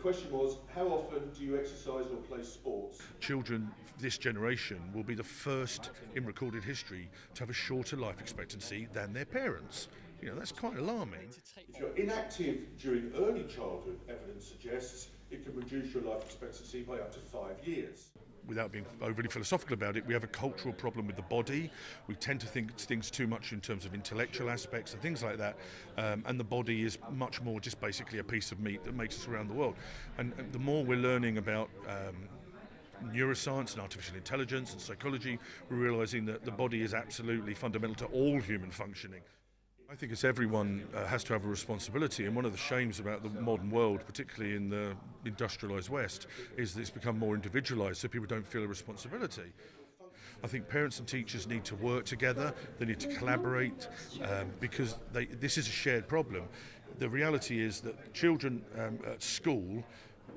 question was, how often do you exercise or play sports? Children this generation will be the first in recorded history to have a shorter life expectancy than their parents. You know, that's quite alarming. If you're inactive during early childhood, evidence suggests it can reduce your life expectancy by up to 5 years. Without being overly philosophical about it, we have a cultural problem with the body. We tend to think things too much in terms of intellectual aspects and things like that. And the body is much more just basically a piece of meat that makes us around the world. And the more we're learning about neuroscience and artificial intelligence and psychology, we're realising that the body is absolutely fundamental to all human functioning. I think it's everyone has to have a responsibility, and one of the shames about the modern world, particularly in the industrialised West, is that it's become more individualised, so people don't feel a responsibility. I think parents and teachers need to work together, they need to collaborate, because this is a shared problem. The reality is that children at school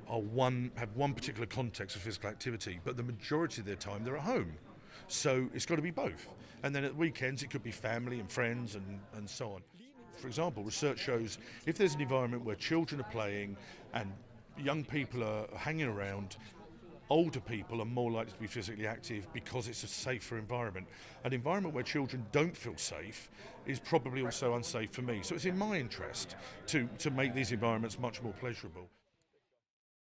have one particular context of physical activity, but the majority of their time they're at home. So it's got to be both. And then at weekends it could be family and friends and so on. For example, research shows if there's an environment where children are playing and young people are hanging around, older people are more likely to be physically active because it's a safer environment. An environment where children don't feel safe is probably also unsafe for me. So it's in my interest to make these environments much more pleasurable.